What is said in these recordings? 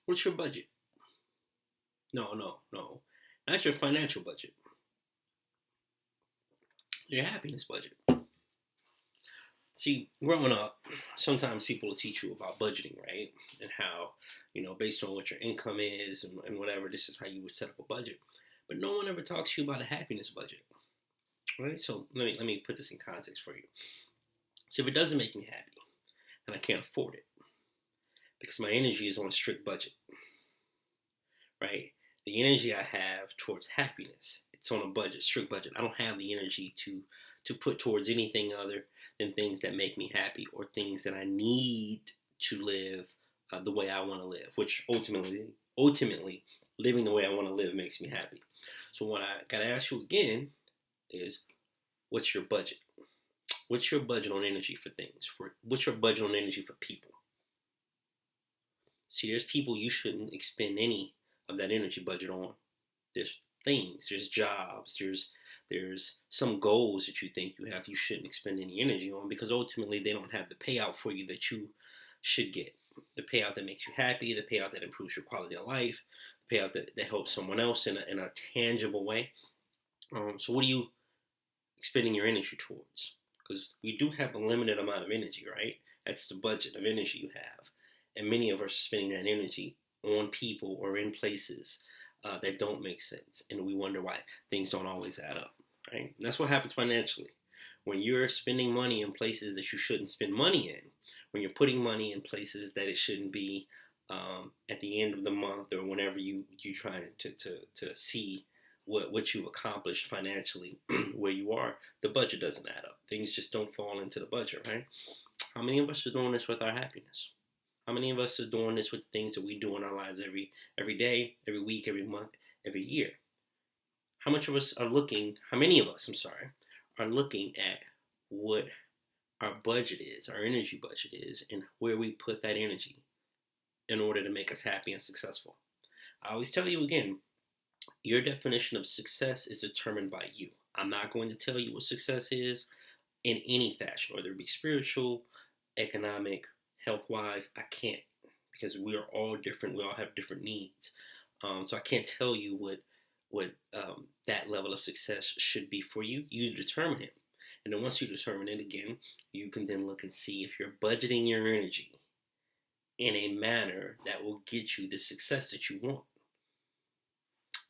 What's your budget? No, no, no. Not your financial budget. Your happiness budget. See, growing up, sometimes people will teach you about budgeting, right? And how, based on what your income is and whatever, this is how you would set up a budget. But no one ever talks to you about a happiness budget, right? So let me put this in context for you. So if it doesn't make me happy and I can't afford it because my energy is on a strict budget, right? The energy I have towards happiness, it's on a budget, strict budget. I don't have the energy to put towards anything other than things that make me happy or things that I need to live the way I want to live, which ultimately, living the way I want to live makes me happy. So what I gotta ask you again is, what's your budget? What's your budget on energy for things? What's your budget on energy for people? See, there's people you shouldn't expend any of that energy budget on. There's things, there's jobs, there's some goals that you think you shouldn't expend any energy on because ultimately they don't have the payout for you that you should get. The payout that makes you happy, the payout that improves your quality of life, the payout that helps someone else in a tangible way. So what are you expending your energy towards? Because we do have a limited amount of energy, right? That's the budget of energy you have. And many of us are spending that energy on people or in places that don't make sense. And we wonder why things don't always add up, right? And that's what happens financially. When you're spending money in places that you shouldn't spend money in, when you're putting money in places that it shouldn't be at the end of the month or whenever you try to see what you accomplished financially where you are, the budget doesn't add up. Things just don't fall into the budget, right? How many of us are doing this with our happiness? How many of us are doing this with things that we do in our lives every day, every week, every month, every year? How many of us, I'm sorry, are looking at what our budget is, our energy budget is, and where we put that energy in order to make us happy and successful? I always tell you again, your definition of success is determined by you. I'm not going to tell you what success is in any fashion, whether it be spiritual, economic, health wise. I can't, because we are all different. We all have different needs. So I can't tell you what that level of success should be for you. You determine it. And then once you determine it again, you can then look and see if you're budgeting your energy in a manner that will get you the success that you want.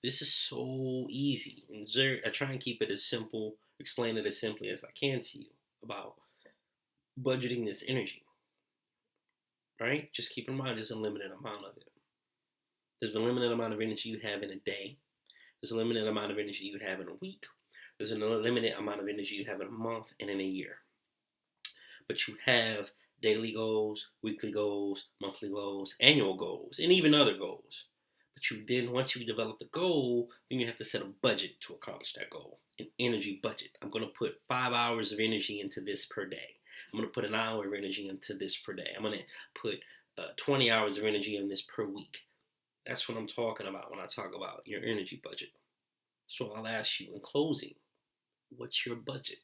This is so easy. And I try and keep it as simple, explain it as simply as I can to you about budgeting this energy. Right? Just keep in mind there's a limited amount of it. There's a limited amount of energy you have in a day. There's a limited amount of energy you have in a week. There's a limited amount of energy you have in a month and in a year. But you have daily goals, weekly goals, monthly goals, annual goals, and even other goals. But once you develop the goal, then you have to set a budget to accomplish that goal. An energy budget. I'm going to put 5 hours of energy into this per day. I'm going to put an hour of energy into this per day. I'm going to put 20 hours of energy in this per week. That's what I'm talking about when I talk about your energy budget. So I'll ask you in closing, what's your budget?